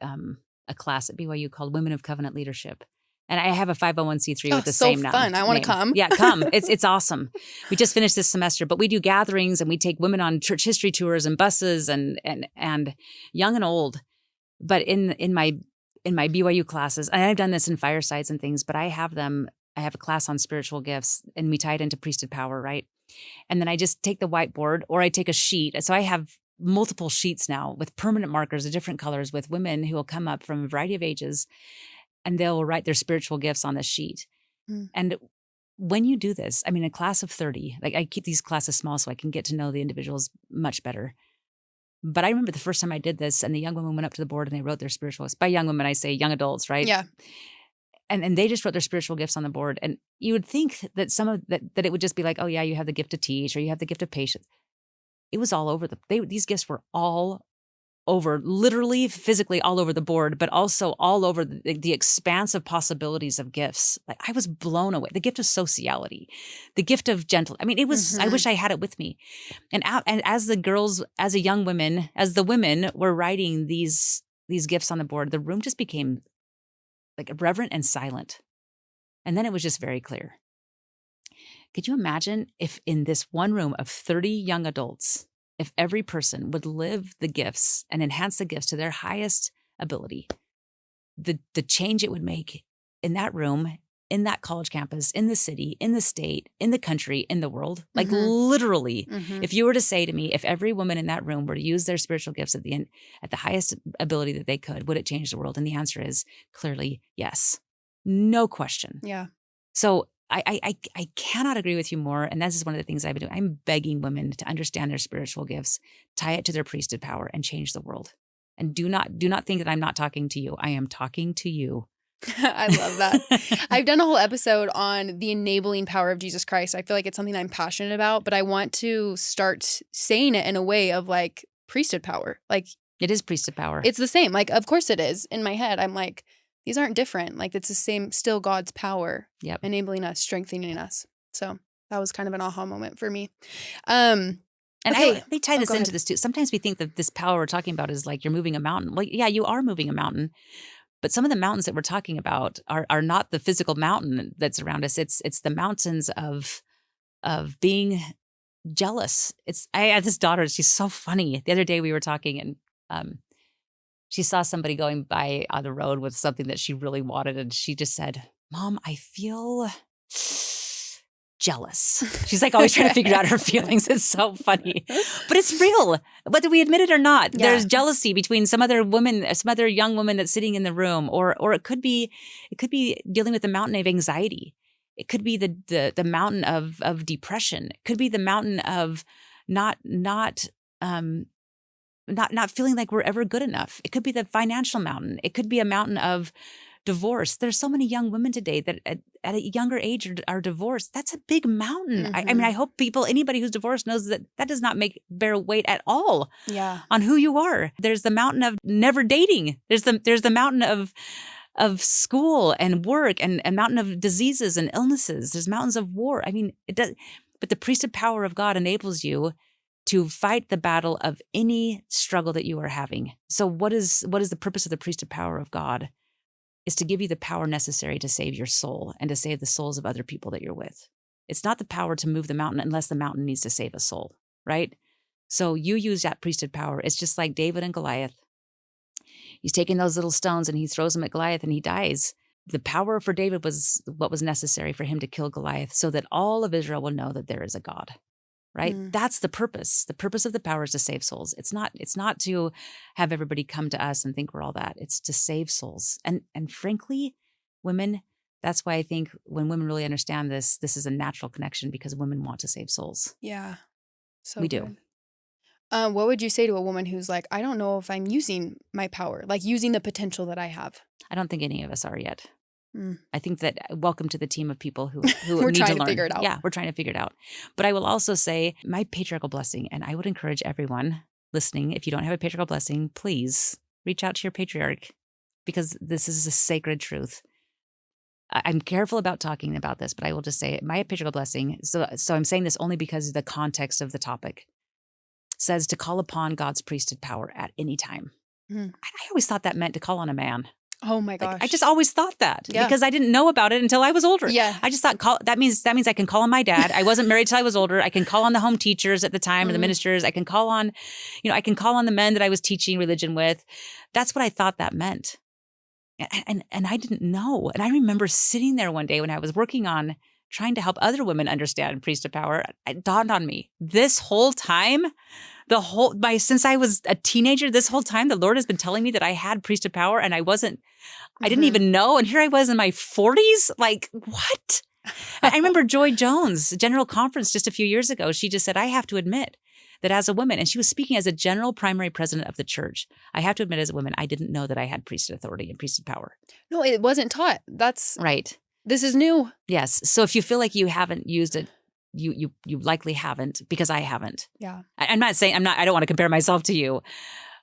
class at BYU called Women of Covenant Leadership. And I have a 501c3 with the same name. Oh, so fun. I want to come. Yeah, come. It's awesome. We just finished this semester, but we do gatherings and we take women on church history tours and buses and young and old. But in my BYU classes, and I've done this in firesides and things, but I have a class on spiritual gifts, and we tie it into priesthood power, right? And then I just take the whiteboard, or I take a sheet. So I have multiple sheets now with permanent markers of different colors with women who will come up from a variety of ages, and they'll write their spiritual gifts on this sheet. Mm. And when you do this, I mean, a class of 30, like I keep these classes small so I can get to know the individuals much better. But I remember the first time I did this, and the young women went up to the board and they wrote their spiritual gifts. By young women, I say young adults, right? Yeah. And they just wrote their spiritual gifts on the board. And you would think that that it would just be like, oh yeah, you have the gift to teach, or you have the gift of patience. It was all over these gifts were all over, literally, physically all over the board, but also all over the expanse of possibilities of gifts. Like I was blown away. The gift of sociality, the gift of gentle. I mean, it was. Mm-hmm. I wish I had it with me. And as the girls, as the women were writing these gifts on the board, the room just became like reverent and silent. And then it was just very clear. Could you imagine if in this one room of 30 young adults, if every person would live the gifts and enhance the gifts to their highest ability, the change it would make in that room, in that college campus, in the city, in the state, in the country, in the world? Like literally, if you were to say to me, if every woman in that room were to use their spiritual gifts at the end, at the highest ability that they could, would it change the world? And the answer is clearly yes. No question. Yeah. So I cannot agree with you more. And this is one of the things I've been doing. I'm begging women to understand their spiritual gifts, tie it to their priesthood power, and change the world. And do not think that I'm not talking to you. I am talking to you. I love that. I've done a whole episode on the enabling power of Jesus Christ. I feel like it's something I'm passionate about, but I want to start saying it in a way of like priesthood power. Like it is priesthood power. It's the same. Like, of course it is. In my head, I'm like, these aren't different. Like it's the same, still God's power enabling us, strengthening us. So that was kind of an aha moment for me. And let me tie this into this too. Sometimes we think that this power we're talking about is like you're moving a mountain. Well, yeah, you are moving a mountain. But some of the mountains that we're talking about are not the physical mountain that's around us. It's the mountains of being jealous. I have this daughter. She's so funny. The other day we were talking, and she saw somebody going by on the road with something that she really wanted, and she just said, "Mom, I feel jealous." She's like always trying to figure out her feelings. It's so funny, but it's real, whether we admit it or not. Yeah. There's jealousy between some other young woman that's sitting in the room, or it could be dealing with the mountain of anxiety. It could be the mountain of depression. It could be the mountain of not feeling like we're ever good enough. It could be the financial mountain. It could be a mountain of divorce. There's so many young women today that at a younger age are divorced. That's a big mountain. Mm-hmm. I mean, I hope anybody who's divorced knows that does not bear weight at all on who you are. There's the mountain of never dating. There's the mountain of school and work and mountain of diseases and illnesses. There's mountains of war. I mean, it does, but the priesthood power of God enables you to fight the battle of any struggle that you are having. So what is the purpose of the priesthood power of God? Is to give you the power necessary to save your soul and to save the souls of other people that you're with. It's not the power to move the mountain unless the mountain needs to save a soul, right? So you use that priesthood power. It's just like David and Goliath. He's taking those little stones and he throws them at Goliath and he dies. The power for David was what was necessary for him to kill Goliath so that all of Israel will know that there is a God. Right? That's the purpose. The purpose of the power is to save souls. It's not to have everybody come to us and think we're all that. It's to save souls. And frankly, women, that's why I think when women really understand this is a natural connection because women want to save souls. Yeah. So we do. What would you say to a woman who's like, I don't know if I'm using my power, like using the potential that I have? I don't think any of us are yet. I think that welcome to the team of people who we're need trying to learn. Figure it out. Yeah, we're trying to figure it out. But I will also say my patriarchal blessing, and I would encourage everyone listening, if you don't have a patriarchal blessing, please reach out to your patriarch because this is a sacred truth. I'm careful about talking about this, but I will just say my patriarchal blessing. So I'm saying this only because of the context of the topic. Says to call upon God's priesthood power at any time. I always thought that meant to call on a man. Oh my gosh. Like, I just always thought that because I didn't know about it until I was older. Yeah. I just thought that means I can call on my dad. I wasn't married till I was older. I can call on the home teachers at the time or the ministers. I can call on, I can call on the men that I was teaching religion with. That's what I thought that meant. And I didn't know. And I remember sitting there one day when I was working on trying to help other women understand priesthood power. It dawned on me this whole time, since I was a teenager, this whole time, the Lord has been telling me that I had priesthood power and I didn't even know. And here I was in my 40s. Like, what? I remember Joy Jones, General Conference just a few years ago. She just said, I have to admit that as a woman, and she was speaking as a general primary president of the church, I have to admit as a woman, I didn't know that I had priesthood authority and priesthood power. No, it wasn't taught. That's right. This is new. Yes. So if you feel like you haven't used it, you likely haven't because I haven't. Yeah. I'm not saying I don't want to compare myself to you.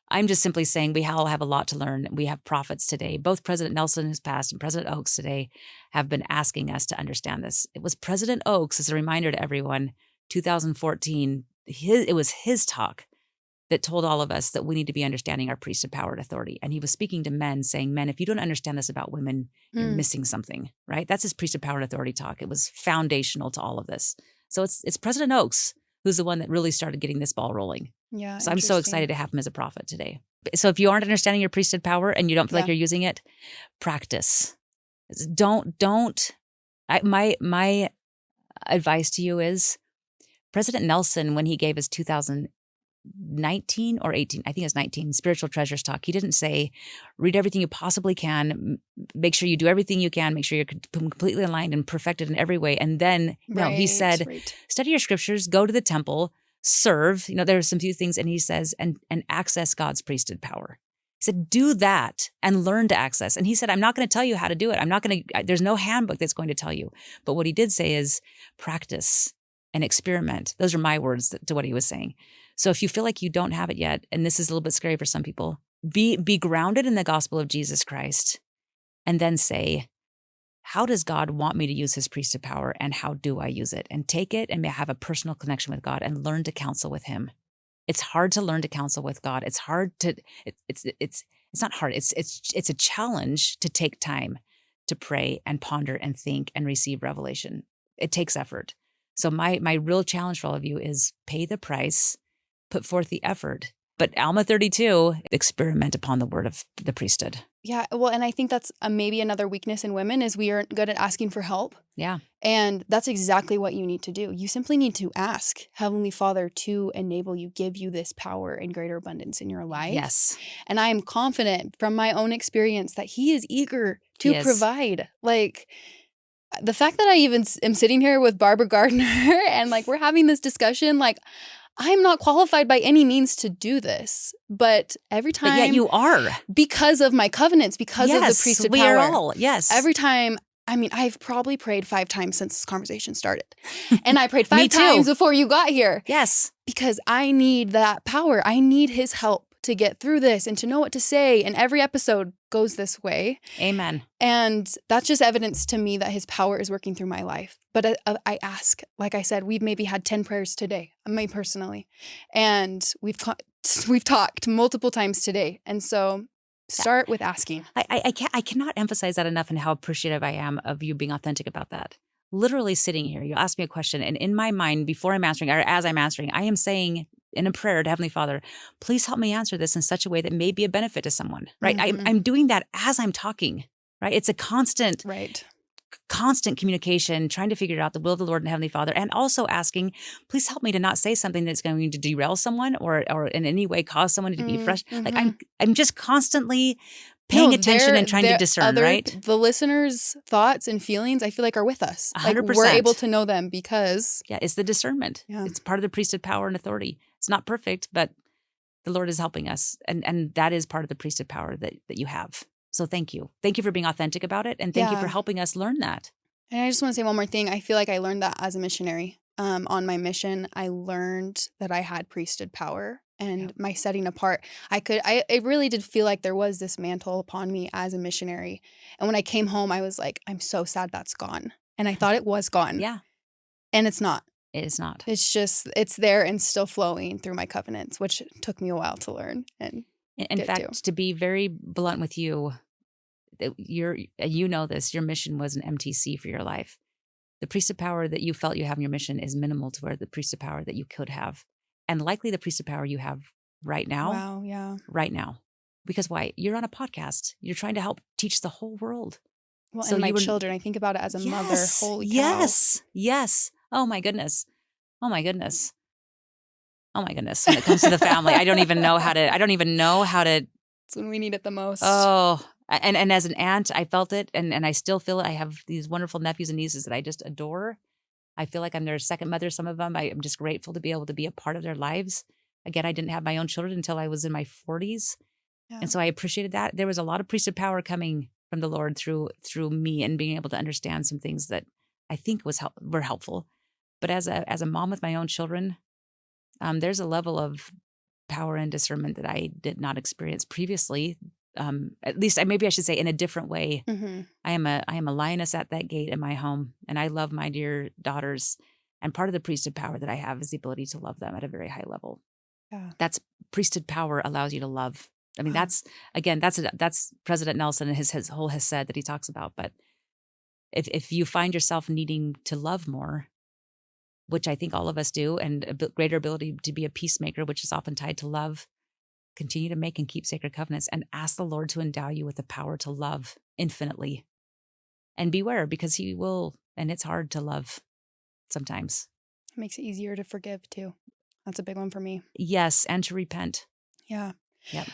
I'm just simply saying we all have a lot to learn. We have prophets today. Both President Nelson has passed and President Oaks today have been asking us to understand this. It was President Oaks, as a reminder to everyone, 2014, it was his talk that told all of us that we need to be understanding our priesthood power and authority. And he was speaking to men saying, men, if you don't understand this about women, you're missing something, right? That's his priesthood power and authority talk. It was foundational to all of this. So it's President Oaks who's the one that really started getting this ball rolling. Yeah. So I'm so excited to have him as a prophet today. So if you aren't understanding your priesthood power and you don't feel like you're using it, practice. My advice to you is President Nelson, when he gave his 2019 or 18, I think it's 19, Spiritual Treasures talk, he didn't say, read everything you possibly can, make sure you do everything you can, make sure you're completely aligned and perfected in every way. And then, he said, study your scriptures, go to the temple, serve. There are some few things, and he says, and access God's priesthood power. He said, do that and learn to access. And he said, I'm not going to tell you how to do it. There's no handbook that's going to tell you. But what he did say is practice and experiment. Those are my words to what he was saying. So if you feel like you don't have it yet, and this is a little bit scary for some people, be grounded in the gospel of Jesus Christ and then say, how does God want me to use his priesthood power, and how do I use it? And take it and have a personal connection with God and learn to counsel with him. It's hard to learn to counsel with God. It's hard to, it's not hard. It's a challenge to take time to pray and ponder and think and receive revelation. It takes effort. So my real challenge for all of you is pay the price, put forth the effort. But Alma 32, experiment upon the word of the priesthood. Yeah, well, and I think that's maybe another weakness in women is we aren't good at asking for help. Yeah. And that's exactly what you need to do. You simply need to ask Heavenly Father to enable you, give you this power and greater abundance in your life. Yes. And I am confident from my own experience that he is eager to provide. Like, the fact that I even am sitting here with Barbara Gardner and like we're having this discussion, like I'm not qualified by any means to do this, but every time. But yet you are. Because of my covenants, because of the priesthood power. We are all, yes. Every time, I mean, I've probably prayed 5 times since this conversation started. And I prayed 5 times before you got here. Yes. Because I need that power. I need his help to get through this and to know what to say. And every episode goes this way. Amen. And that's just evidence to me that his power is working through my life. But I ask, like I said, we've maybe had 10 prayers today, me personally. And we've talked multiple times today. And so start with asking. I cannot emphasize that enough and how appreciative I am of you being authentic about that. Literally sitting here, you ask me a question, and in my mind, before I'm answering, or as I'm answering, I am saying in a prayer to Heavenly Father, please help me answer this in such a way that may be a benefit to someone, right? Mm-hmm. I'm doing that as I'm talking, right? It's a constant communication, trying to figure out the will of the Lord and Heavenly Father, and also asking, please help me to not say something that's going to derail someone or in any way cause someone to be frustrated. Like I'm just constantly paying attention and trying to discern, right? The listeners' thoughts and feelings, I feel like, are with us. 100%. Like we're able to know them because... Yeah, it's the discernment. Yeah. It's part of the priesthood power and authority. It's not perfect, but the Lord is helping us. And that is part of the priesthood power that you have. So thank you. Thank you for being authentic about it. And thank you for helping us learn that. And I just want to say one more thing. I feel like I learned that as a missionary. On my mission, I learned that I had priesthood power. And my setting apart, it really did feel like there was this mantle upon me as a missionary. And when I came home, I was like, I'm so sad that's gone. And I thought it was gone. Yeah. And it's not. It is not. It's just, it's there and still flowing through my covenants, which took me a while to learn. And in fact, to be very blunt with you, you know this, your mission was an MTC for your life. The priesthood power that you felt you have in your mission is minimal to where the priesthood power that you could have. And likely the priesthood power you have right now. Wow, yeah. Right now. Because why? You're on a podcast. You're trying to help teach the whole world. Well, so and my children, I think about it as a mother. Holy cow. Yes. Oh my goodness. When it comes to the family, I don't even know how to. It's when we need it the most. Oh, and as an aunt, I felt it and I still feel it. I have these wonderful nephews and nieces that I just adore. I feel like I'm their second mother, some of them. I'm just grateful to be able to be a part of their lives. Again, I didn't have my own children until I was in my 40s. Yeah. And so I appreciated that. There was a lot of priesthood power coming from the Lord through me and being able to understand some things that I think were helpful. But as a mom with my own children, there's a level of power and discernment that I did not experience previously. At least maybe I should say in a different way. Mm-hmm. I am a lioness at that gate in my home, and I love my dear daughters. And part of the priesthood power that I have is the ability to love them at a very high level. Yeah. That's priesthood power allows you to love. I mean, that's President Nelson and his whole has said that he talks about. But if you find yourself needing to love more, which I think all of us do, and a greater ability to be a peacemaker, which is often tied to love, continue to make and keep sacred covenants and ask the Lord to endow you with the power to love infinitely. And beware, because he will, and it's hard to love sometimes. It makes it easier to forgive too. That's a big one for me. Yes, and to repent. Yeah. Yep.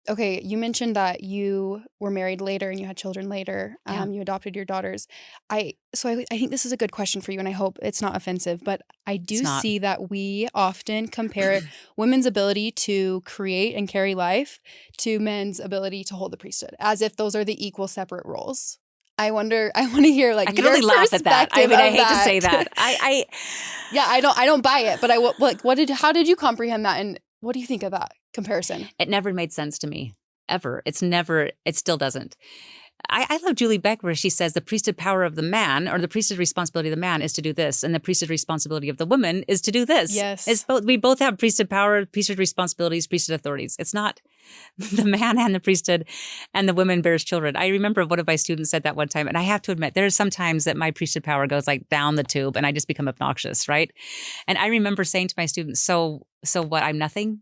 Okay, you mentioned that you were married later and you had children later. You adopted your daughters. I think this is a good question for you, and I hope it's not offensive, but I do see that we often compare women's ability to create and carry life to men's ability to hold the priesthood, as if those are the equal separate roles. I want to hear like I can your only laugh at that. I mean, I hate to say that. I don't buy it, but how did you comprehend that, and what do you think of that comparison? It never made sense to me, ever. It still doesn't. I love Julie Beck where she says the priesthood power of the man or the priesthood responsibility of the man is to do this. And the priesthood responsibility of the woman is to do this. Yes. It's both, we both have priesthood power, priesthood responsibilities, priesthood authorities. It's not the man and the priesthood and the woman bears children. I remember one of my students said that one time. And I have to admit, there are some times that my priesthood power goes like down the tube and I just become obnoxious, right? And I remember saying to my students, so what, I'm nothing?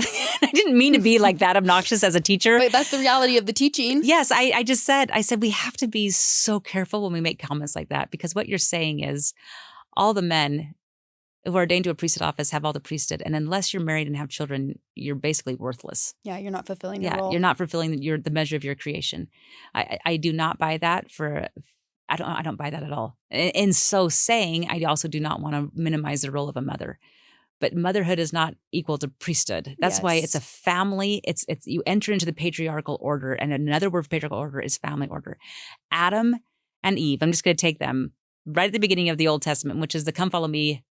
I didn't mean to be like that obnoxious as a teacher. But that's the reality of the teaching. Yes, I said we have to be so careful when we make comments like that, because what you're saying is all the men who are ordained to a priesthood office have all the priesthood. And unless you're married and have children, you're basically worthless. Yeah, you're not fulfilling your role. You're not fulfilling the measure of your creation. I do not buy that I don't buy that at all. In so saying, I also do not want to minimize the role of a mother. But motherhood is not equal to priesthood. That's why it's a family. It's you enter into the patriarchal order, and another word for patriarchal order is family order. Adam and Eve, I'm just going to take them right at the beginning of the Old Testament, which is the come follow me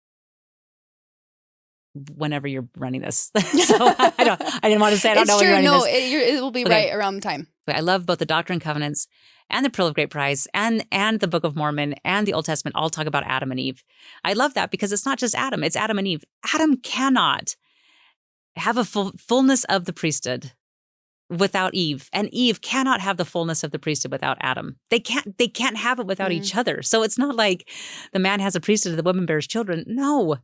whenever you're running this. So I didn't want to say I don't know when you're running this. It will be right around the time. I love both the Doctrine and Covenants and the Pearl of Great Price and the Book of Mormon and the Old Testament all talk about Adam and Eve. I love that because it's not just Adam, it's Adam and Eve. Adam cannot have a fullness of the priesthood without Eve, and Eve cannot have the fullness of the priesthood without Adam. They can't have it without each other. So it's not like the man has a priesthood and the woman bears children. No.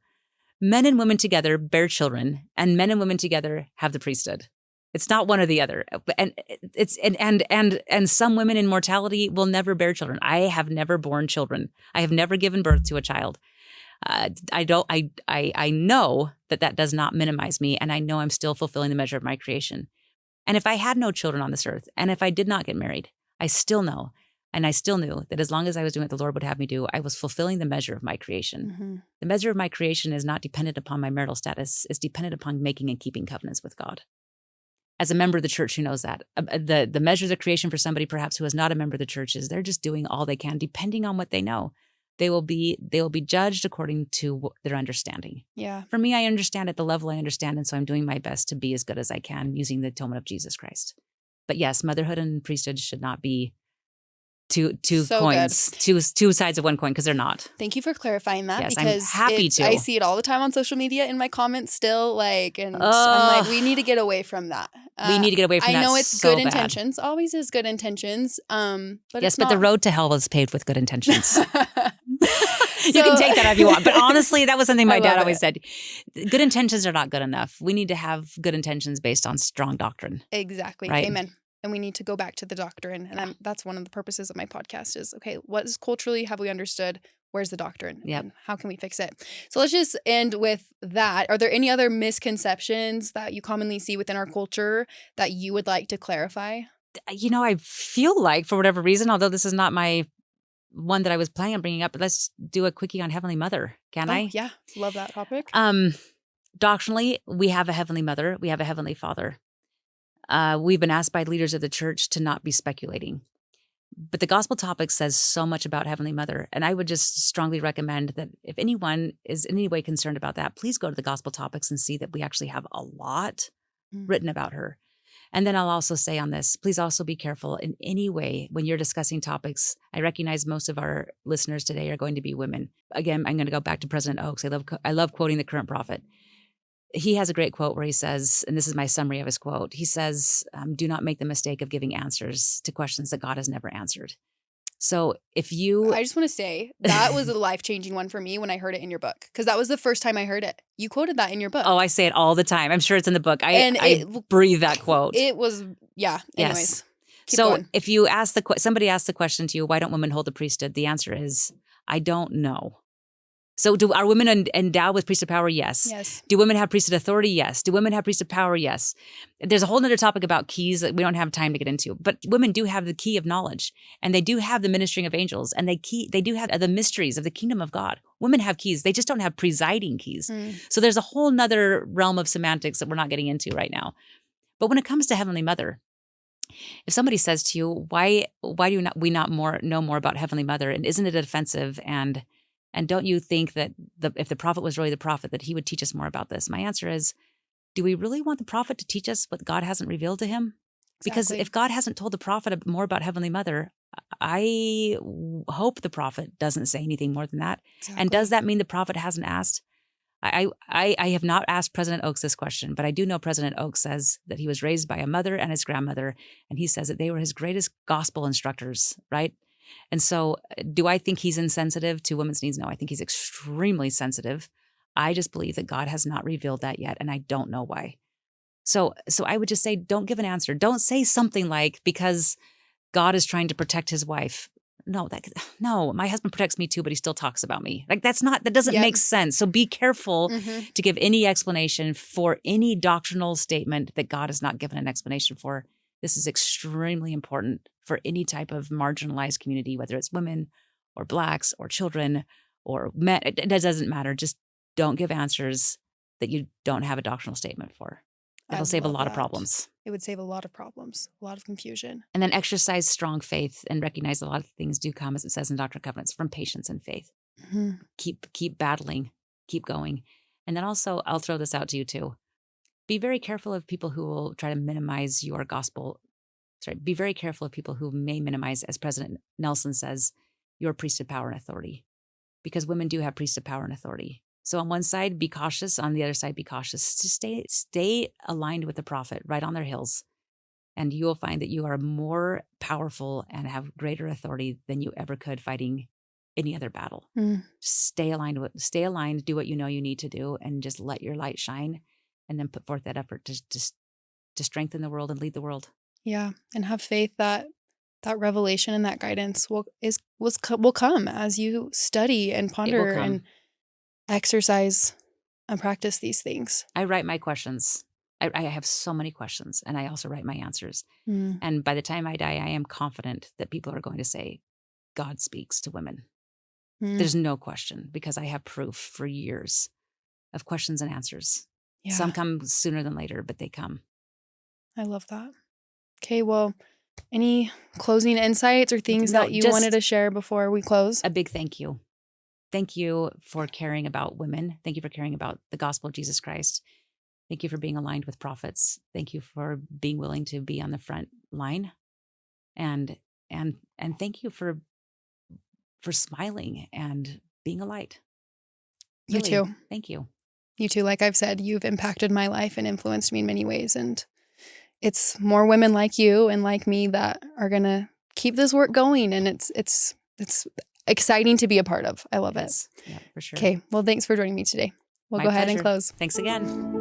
Men and women together bear children, and men and women together have the priesthood. It's not one or the other. And some women in mortality will never bear children. I have never borne children. I have never given birth to a child. I know that does not minimize me, and I know I'm still fulfilling the measure of my creation. And if I had no children on this earth, and if I did not get married, I still know, and I still knew that as long as I was doing what the Lord would have me do, I was fulfilling the measure of my creation. Mm-hmm. The measure of my creation is not dependent upon my marital status. It's dependent upon making and keeping covenants with God. As a member of the church who knows that, the measures of creation for somebody perhaps who is not a member of the church is they're just doing all they can, depending on what they know. They will be judged according to their understanding. Yeah. For me, I understand at the level I understand, and so I'm doing my best to be as good as I can using the atonement of Jesus Christ. But yes, motherhood and priesthood should not be two coins, two sides of one coin, because they're not. Thank you for clarifying that. Yes, because I'm happy to. I see it all the time on social media in my comments still, I'm like, we need to get away from that. We need to get away from that. I know it's so good intentions, always is good intentions. But yes, but the road to hell was paved with good intentions. You can take that if you want. But honestly, that was something my dad always said. Good intentions are not good enough. We need to have good intentions based on strong doctrine. Exactly. Right? Amen. And we need to go back to the doctrine. And that's one of the purposes of my podcast is, okay, what is culturally have we understood? Where's the doctrine? Yep. And how can we fix it? So let's just end with that. Are there any other misconceptions that you commonly see within our culture that you would like to clarify? I feel like, for whatever reason, although this is not my one that I was planning on bringing up, but let's do a quickie on Heavenly Mother. Can I? Yeah. Love that topic. Doctrinally, we have a Heavenly Mother. We have a Heavenly Father. We've been asked by leaders of the church to not be speculating. But the gospel topic says so much about Heavenly Mother. And I would just strongly recommend that if anyone is in any way concerned about that, please go to the gospel topics and see that we actually have a lot written about her. And then I'll also say on this, please also be careful in any way when you're discussing topics. I recognize most of our listeners today are going to be women. Again, I'm going to go back to President Oaks. I love quoting the current prophet. He has a great quote where he says, and this is my summary of his quote, he says, do not make the mistake of giving answers to questions that God has never answered. So if you... I just want to say, that was a life-changing one for me when I heard it in your book, because that was the first time I heard it. You quoted that in your book. Oh, I say it all the time. I'm sure it's in the book. I breathe that quote. It was, yeah. Anyways, yes. So going. If you ask somebody asks the question to you, why don't women hold the priesthood? The answer is, I don't know. So are women endowed with priesthood power? Yes. Yes. Do women have priesthood authority? Yes. Do women have priesthood power? Yes. There's a whole other topic about keys that we don't have time to get into, but women do have the key of knowledge, and they do have the ministering of angels, and they do have the mysteries of the kingdom of God. Women have keys. They just don't have presiding keys. So there's a whole nother realm of semantics that we're not getting into right now. But when it comes to Heavenly Mother, if somebody says to you, why do we not know more about Heavenly Mother, and isn't it offensive, and don't you think that if the prophet was really the prophet, that he would teach us more about this? My answer is, do we really want the prophet to teach us what God hasn't revealed to him? Because if God hasn't told the prophet more about Heavenly Mother, I hope the prophet doesn't say anything more than that. Exactly. And does that mean the prophet hasn't asked? I have not asked President Oaks this question, but I do know President Oaks says that he was raised by a mother and his grandmother, and he says that they were his greatest gospel instructors, right? And so do I think he's insensitive to women's needs? No, I think he's extremely sensitive. I just believe that God has not revealed that yet, and I don't know why. So I would just say, don't give an answer. Don't say something like, because God is trying to protect his wife. No, my husband protects me too, but he still talks about me. Like that doesn't make sense. So be careful to give any explanation for any doctrinal statement that God has not given an explanation for. This is extremely important for any type of marginalized community, whether it's women or Blacks or children or men. It doesn't matter. Just don't give answers that you don't have a doctrinal statement for. It'll save a lot of problems. It would save a lot of problems, a lot of confusion. And then exercise strong faith and recognize a lot of things do come, as it says in Doctrine and Covenants, from patience and faith. Keep battling, keep going. And then also, I'll throw this out to you too. Be very careful of people who will try to minimize your gospel. Be very careful of people who may minimize, as President Nelson says, your priesthood power and authority. Because women do have priesthood power and authority. So on one side, be cautious. On the other side, be cautious. Just stay aligned with the prophet, right on their heels. And you will find that you are more powerful and have greater authority than you ever could fighting any other battle. Just stay aligned, do what you know you need to do, and just let your light shine, and then put forth that effort to strengthen the world and lead the world. Yeah, and have faith that revelation and that guidance will come as you study and ponder and exercise and practice these things. I write my questions. I have so many questions, and I also write my answers. And by the time I die, I am confident that people are going to say, God speaks to women. There's no question, because I have proof for years of questions and answers. Yeah. Some come sooner than later, but they come. I love that. Okay, well, any closing insights or things that you wanted to share before we close? A big thank you. Thank you for caring about women. Thank you for caring about the gospel of Jesus Christ. Thank you for being aligned with prophets. Thank you for being willing to be on the front line. And thank you for smiling and being a light. Really, you too. Thank you. You too. Like I've said, you've impacted my life and influenced me in many ways. And it's more women like you and like me that are going to keep this work going. And it's exciting to be a part of. I love it. Yeah, for sure. Okay. Well, thanks for joining me today. We'll go ahead and close. Thanks again.